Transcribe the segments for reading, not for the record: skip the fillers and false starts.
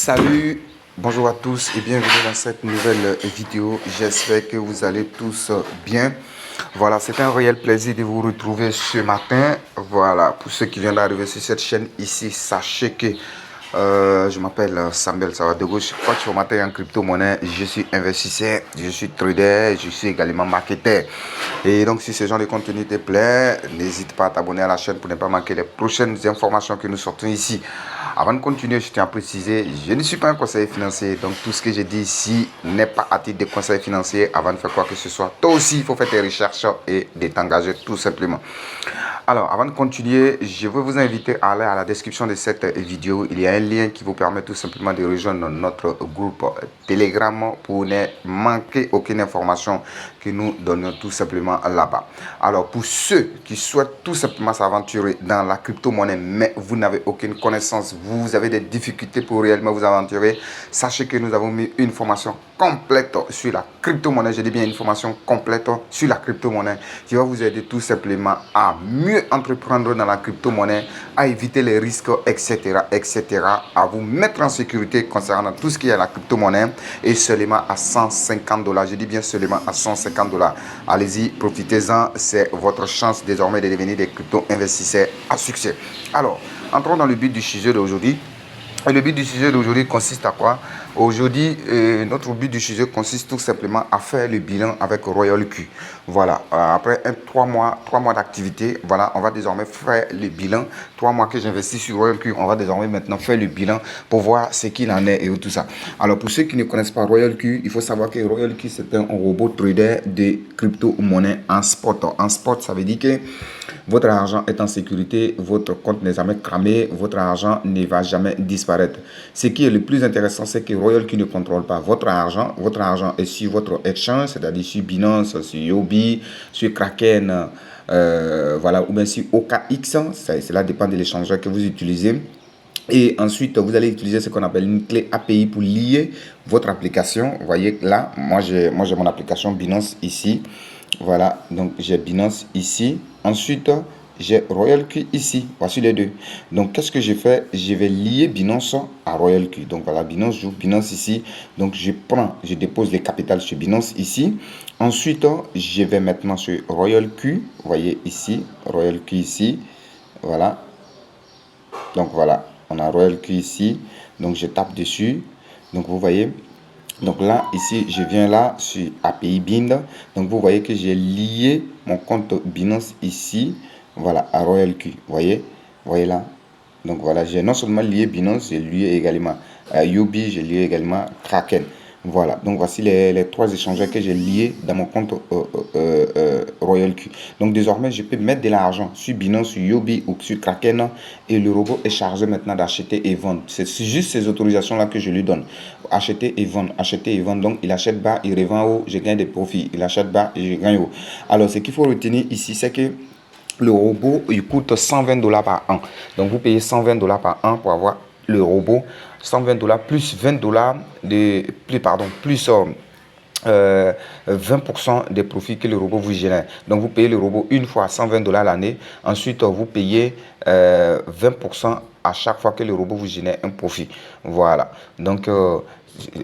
Salut, bonjour à tous et bienvenue dans cette nouvelle vidéo. J'espère que vous allez tous bien. Voilà, c'est un réel plaisir de vous retrouver ce matin. Voilà, pour ceux qui viennent d'arriver sur cette chaîne ici, sachez que je m'appelle Samuel Savadogo. Je suis coach formateur en crypto-monnaie. Je suis investisseur, je suis trader, je suis également marketeur. Et donc, si ce genre de contenu te plaît, n'hésite pas à t'abonner à la chaîne pour ne pas manquer les prochaines informations que nous sortons ici. Avant de continuer, je tiens à préciser, je ne suis pas un conseiller financier. Donc, tout ce que j'ai dit ici n'est pas à titre de conseil financier. Avant de faire quoi que ce soit, toi aussi, il faut faire tes recherches et de t'engager tout simplement. Alors, avant de continuer, je veux vous inviter à aller à la description de cette vidéo. Il y a un lien qui vous permet tout simplement de rejoindre notre groupe Telegram pour ne manquer aucune information que nous donnons tout simplement là-bas. Alors, pour ceux qui souhaitent tout simplement s'aventurer dans la crypto-monnaie, mais vous n'avez aucune connaissance, vous avez des difficultés pour réellement vous aventurer, sachez que nous avons mis une formation complète sur la crypto-monnaie. Je dis bien une formation complète sur la crypto-monnaie qui va vous aider tout simplement à mieux entreprendre dans la crypto-monnaie, à éviter les risques, etc., à vous mettre en sécurité concernant tout ce qui est la crypto-monnaie et seulement à $150. Je dis bien seulement à $150. Allez-y, profitez-en, c'est votre chance désormais de devenir des crypto-investisseurs à succès. Alors, entrons dans le but du sujet d'aujourd'hui. Et le but du sujet d'aujourd'hui consiste à quoi? Aujourd'hui, notre but du sujet consiste tout simplement à faire le bilan avec Royal Q. Voilà, après 3 mois d'activité, voilà, on va désormais faire le bilan. 3 mois que j'investis sur Royal Q, on va désormais maintenant faire le bilan pour voir ce qu'il en est et tout ça. Alors, pour ceux qui ne connaissent pas Royal Q, il faut savoir que Royal Q, c'est un robot trader de crypto-monnaie en spot. En spot, ça veut dire que votre argent est en sécurité, votre compte n'est jamais cramé, votre argent ne va jamais disparaître. Ce qui est le plus intéressant, c'est que Royal Q ne contrôle pas votre argent. Votre argent est sur votre exchange, c'est-à-dire sur Binance, sur Yobi, sur Kraken, voilà, ou bien sur OKX. Cela dépend de l'échangeur que vous utilisez. Et ensuite, vous allez utiliser ce qu'on appelle une clé API pour lier votre application. Vous voyez là, moi j'ai mon application Binance ici. Voilà, donc j'ai Binance ici. Ensuite, j'ai Royal Q ici. Voici les deux. Donc, qu'est-ce que je fais? Je vais lier Binance à Royal Q. Donc, voilà, Binance, j'ouvre Binance ici. Donc, je dépose les capitales sur Binance ici. Ensuite, je vais maintenant sur Royal Q. Vous voyez ici, Royal Q ici. Voilà. Donc, voilà, on a Royal Q ici. Donc, je tape dessus. Donc, vous voyez. Donc là, ici, je viens là sur API Bind. Donc, vous voyez que j'ai lié mon compte Binance ici, voilà, à Royal Q. Vous voyez là. Donc, voilà, j'ai non seulement lié Binance, j'ai lié également Yubi, j'ai lié également Kraken. Voilà, donc voici les 3 échangeurs que j'ai liés dans mon compte Royal Q. Donc désormais, je peux mettre de l'argent sur Binance, sur Yobi ou sur Kraken et le robot est chargé maintenant d'acheter et vendre. C'est juste ces autorisations-là que je lui donne. Acheter et vendre, acheter et vendre. Donc il achète bas, il revend haut, je gagne des profits. Il achète bas et je gagne haut. Alors ce qu'il faut retenir ici, c'est que le robot, il coûte $120 par an. Donc vous payez $120 par an pour avoir le robot. $120 plus $20 plus 20% des profits que le robot vous génère. Donc vous payez le robot une fois $120 l'année. Ensuite, vous payez 20% à chaque fois que le robot vous génère un profit. Voilà. Donc,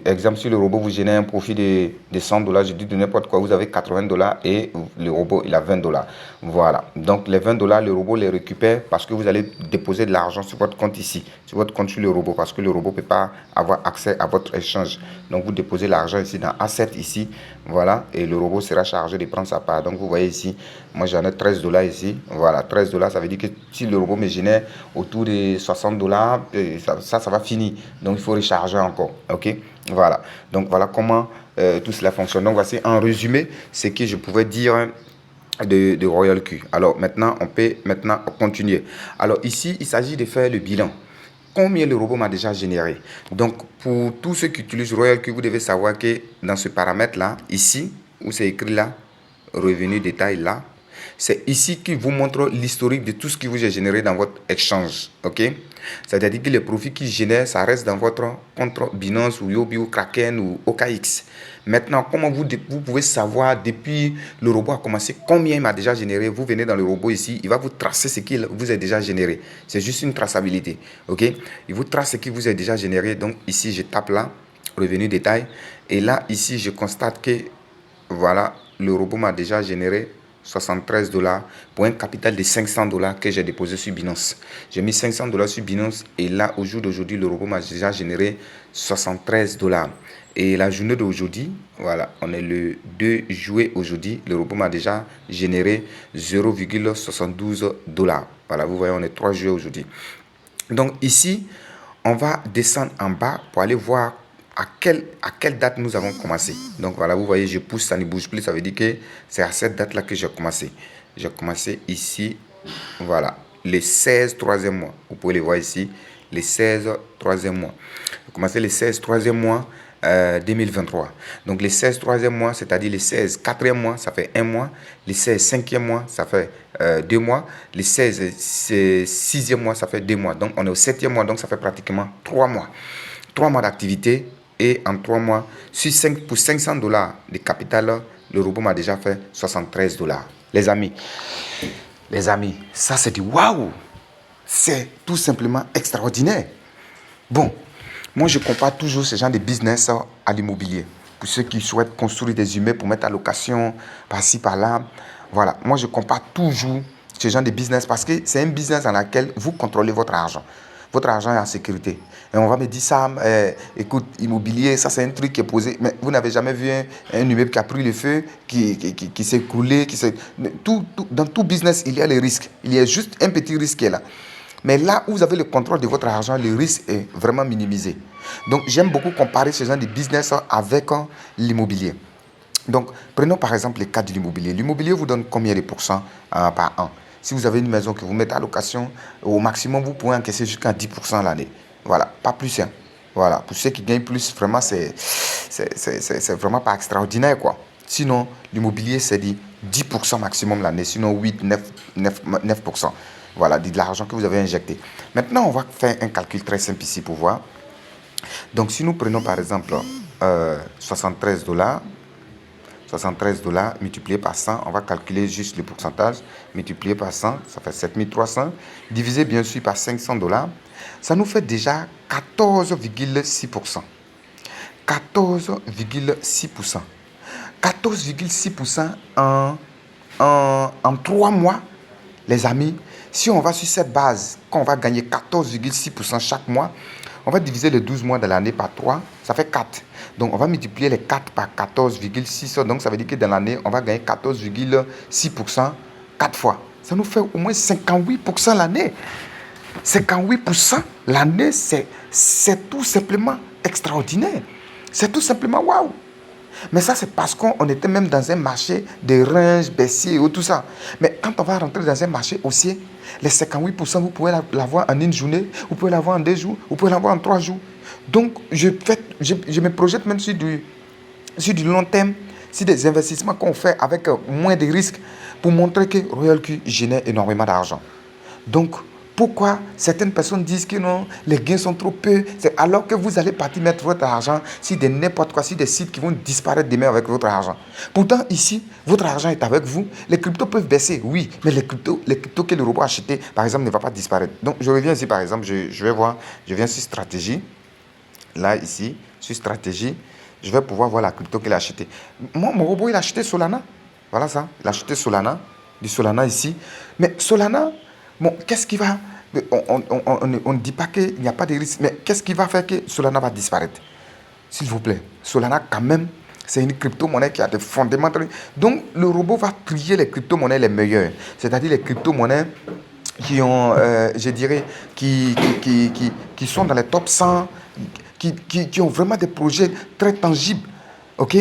exemple, si le robot vous génère un profit de $100, je dis de n'importe quoi, vous avez $80 et le robot, il a $20. Voilà. Donc, les $20, le robot les récupère parce que vous allez déposer de l'argent sur votre compte ici, sur votre compte sur le robot, parce que le robot ne peut pas avoir accès à votre échange. Donc, vous déposez l'argent ici dans Asset ici, voilà, et le robot sera chargé de prendre sa part. Donc, vous voyez ici, moi j'en ai $13 ici, voilà, $13, ça veut dire que si le robot me génère autour de $60, ça va finir. Donc, il faut recharger encore, ok? Voilà, donc voilà comment tout cela fonctionne. Donc, voici en résumé ce que je pouvais dire de Royal Q. Alors, maintenant, on peut continuer. Alors, ici, il s'agit de faire le bilan. Combien le robot m'a déjà généré? Donc, pour tous ceux qui utilisent Royal Q, vous devez savoir que dans ce paramètre-là, ici, où c'est écrit là, revenu détail là, c'est ici qui vous montre l'historique de tout ce qui vous est généré dans votre exchange. Ok? C'est-à-dire que les profits qui génèrent, ça reste dans votre compte Binance ou Yobi ou Kraken ou OKX. Maintenant, comment vous pouvez savoir depuis le robot a commencé, combien il m'a déjà généré? Vous venez dans le robot ici, il va vous tracer ce qu'il vous a déjà généré. C'est juste une traçabilité. OK? Il vous trace ce qu'il vous a déjà généré. Donc ici, je tape là, revenu détail. Et là, ici, je constate que, voilà, le robot m'a déjà généré 73 $ pour un capital de 500 $ que j'ai déposé sur Binance. J'ai mis 500 $ sur Binance et là, au jour d'aujourd'hui, le robot m'a déjà généré 73 $. Et la journée d'aujourd'hui, voilà, on est le 2 juillet aujourd'hui, le robot m'a déjà généré 0,72 $. Voilà, vous voyez, on est 3 juillet aujourd'hui. Donc ici, on va descendre en bas pour aller voir à quelle date nous avons commencé. Donc voilà, vous voyez, je pousse, ça ne bouge plus. Ça veut dire que c'est à cette date-là que j'ai commencé. J'ai commencé ici, voilà, les 16 troisième mois. Vous pouvez les voir ici, les 16 troisième mois. J'ai commencé les 16 troisième mois 2023. Donc les 16 troisième mois, c'est-à-dire les 16 quatrième mois, ça fait 1 mois. Les 16 cinquième mois, ça fait 2 mois. Les 16 sixième mois, ça fait 2 mois. Donc on est au 7e mois, donc ça fait pratiquement 3 mois. 3 mois d'activité et en 3 mois, pour 500 $ de capital, le robot m'a déjà fait 73 $. Les amis, ça c'est du waouh! C'est tout simplement extraordinaire. Bon, moi je compare toujours ce genre de business à l'immobilier. Pour ceux qui souhaitent construire des immeubles pour mettre à location par-ci par-là, voilà, moi je compare toujours ce genre de business parce que c'est un business dans lequel vous contrôlez votre argent. Votre argent est en sécurité. Et on va me dire ça, écoute, immobilier, ça c'est un truc qui est posé. Mais vous n'avez jamais vu un immeuble qui a pris le feu, qui s'est coulé, dans tout business, il y a les risques. Il y a juste un petit risque qui est là. Mais là où vous avez le contrôle de votre argent, le risque est vraiment minimisé. Donc j'aime beaucoup comparer ce genre de business avec l'immobilier. Donc prenons par exemple le cas de l'immobilier. L'immobilier vous donne combien de pourcents par an? Si vous avez une maison que vous mettez à location, au maximum, vous pouvez encaisser jusqu'à 10% l'année. Voilà, pas plus. Hein. Voilà, pour ceux qui gagnent plus, vraiment, c'est vraiment pas extraordinaire, quoi. Sinon, l'immobilier, c'est dit 10% maximum l'année, sinon 8, 9%. Voilà, de l'argent que vous avez injecté. Maintenant, on va faire un calcul très simple ici pour voir. Donc, si nous prenons par exemple 73 $, 73 $ multiplié par 100, on va calculer juste le pourcentage, multiplié par 100, ça fait 7300, divisé bien sûr par 500 $, ça nous fait déjà 14,6%. 14,6%. 14,6% en 3 mois, les amis. Si on va sur cette base, quand on va gagner 14,6% chaque mois, on va diviser les 12 mois de l'année par 3, ça fait 4. Donc, on va multiplier les 4 par 14,6. Donc, ça veut dire que dans l'année, on va gagner 14,6% 4 fois. Ça nous fait au moins 58% l'année. 58% l'année, c'est tout simplement extraordinaire. C'est tout simplement waouh. Mais ça, c'est parce qu'on était même dans un marché de range, baissier et tout ça. Mais quand on va rentrer dans un marché haussier, les 58%, vous pouvez l'avoir en une journée, vous pouvez l'avoir en 2 jours, vous pouvez l'avoir en 3 jours. Donc, je me projette même sur du long terme, sur des investissements qu'on fait avec moins de risques pour montrer que Royal Q génère énormément d'argent. Donc, pourquoi certaines personnes disent que non, les gains sont trop peu, c'est alors que vous allez partir mettre votre argent sur n'importe quoi, sur des sites qui vont disparaître demain avec votre argent. Pourtant, ici, votre argent est avec vous. Les cryptos peuvent baisser, oui, mais les cryptos que le robot a acheté, par exemple, ne va pas disparaître. Donc, je reviens ici, par exemple, je vais voir, je viens sur stratégie. Là, ici, sur stratégie, je vais pouvoir voir la crypto qu'il a acheté. Moi, mon robot, il a acheté Solana. Voilà ça, il a acheté Solana, du Solana ici. Mais Solana, bon, qu'est-ce qui va... On ne dit pas qu'il n'y a pas de risque, mais qu'est-ce qui va faire que Solana va disparaître? S'il vous plaît, Solana, quand même, c'est une crypto-monnaie qui a des fondements. Donc, le robot va trier les crypto-monnaies les meilleures. C'est-à-dire les crypto-monnaies qui ont, je dirais, qui sont dans les top 100, qui ont vraiment des projets très tangibles, ok,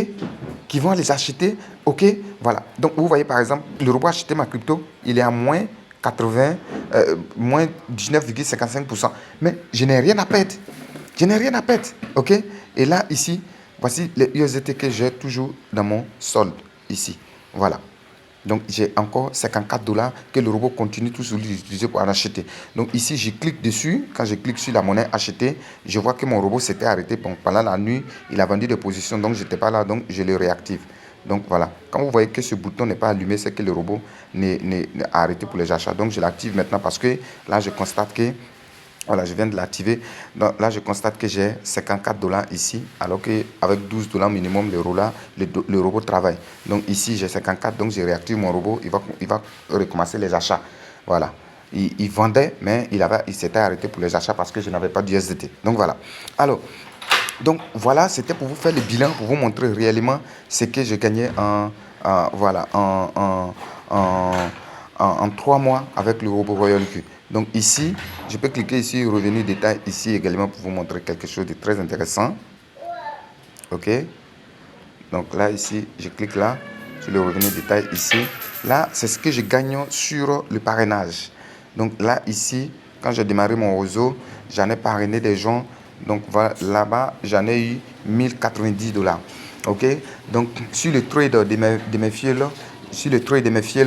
qui vont les acheter, ok, voilà. Donc, vous voyez, par exemple, le robot a acheté ma crypto, il est à moins 80, moins 19,55%. Mais je n'ai rien à perdre. Je n'ai rien à perdre, ok. Et là, ici, voici les USDT que j'ai toujours dans mon solde, ici, voilà. Donc, j'ai encore 54 dollars que le robot continue toujours d'utiliser pour en acheter. Donc, ici, je clique dessus. Quand je clique sur la monnaie acheter, je vois que mon robot s'était arrêté. Bon, pendant la nuit, il a vendu des positions. Donc, je n'étais pas là. Donc, je le réactive. Donc, voilà. Quand vous voyez que ce bouton n'est pas allumé, c'est que le robot n'est arrêté pour les achats. Donc, je l'active maintenant parce que là, je constate que voilà, je viens de l'activer. Donc là, je constate que j'ai 54 dollars ici, alors qu'avec 12 dollars minimum, le robot travaille. Donc ici, j'ai 54, donc je réactive mon robot. Il va recommencer les achats. Voilà. Il vendait, mais il s'était arrêté pour les achats parce que je n'avais pas d'USDT. Donc voilà. Alors, donc voilà, c'était pour vous faire le bilan, pour vous montrer réellement ce que je gagnais voilà, en 3 mois avec le robot Royal Q. Donc ici, je peux cliquer ici, revenu détail, ici également pour vous montrer quelque chose de très intéressant. Ok. Donc là, ici, je clique là, sur le revenu détail ici. Là, c'est ce que je gagne sur le parrainage. Donc là, ici, quand j'ai démarré mon réseau, j'en ai parrainé des gens. Donc voilà, là-bas, j'en ai eu 1090 dollars. Ok. Donc sur le trade de mes fils, sur le trade de mes fils,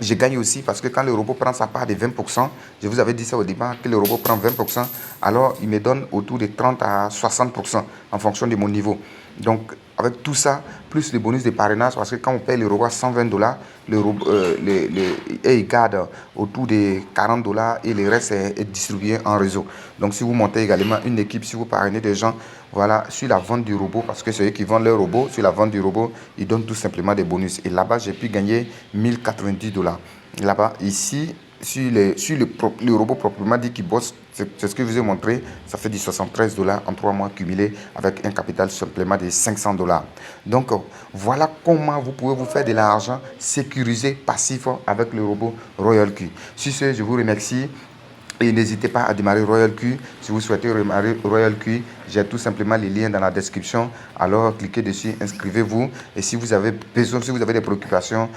je gagne aussi parce que quand le robot prend sa part de 20%, je vous avais dit ça au départ, que le robot prend 20%, alors il me donne autour de 30 à 60% en fonction de mon niveau. Donc, avec tout ça, plus le bonus de parrainage, parce que quand on paye le robot à 120 dollars, il garde autour de 40 dollars et le reste est distribué en réseau. Donc, si vous montez également une équipe, si vous parrainez des gens, voilà, sur la vente du robot, parce que c'est eux qui vendent leur robot, sur la vente du robot, ils donnent tout simplement des bonus. Et là-bas, j'ai pu gagner 1090 dollars. Là-bas, ici, sur le robot proprement dit qui bosse, c'est ce que je vous ai montré, ça fait du 73 dollars en 3 mois cumulés avec un capital supplément de 500 dollars. Donc, voilà comment vous pouvez vous faire de l'argent sécurisé, passif avec le robot Royal Q. Sur ce, je vous remercie. Et n'hésitez pas à démarrer Royal Q. Si vous souhaitez démarrer Royal Q, j'ai tout simplement les liens dans la description. Alors, cliquez dessus, inscrivez-vous. Et si vous avez besoin, si vous avez des préoccupations,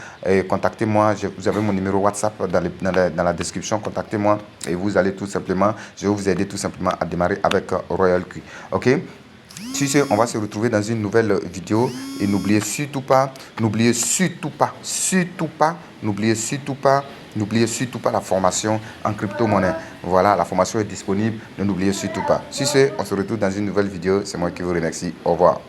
contactez-moi. Vous avez mon numéro WhatsApp dans la description. Contactez-moi et vous allez tout simplement, je vais vous aider tout simplement à démarrer avec Royal Q. Ok? Sur ce, on va se retrouver dans une nouvelle vidéo. Et n'oubliez surtout pas, n'oubliez surtout pas, n'oubliez surtout pas la formation en crypto-monnaie. Voilà, la formation est disponible. Ne l'oubliez surtout pas. Sur ce, on se retrouve dans une nouvelle vidéo. C'est moi qui vous remercie. Au revoir.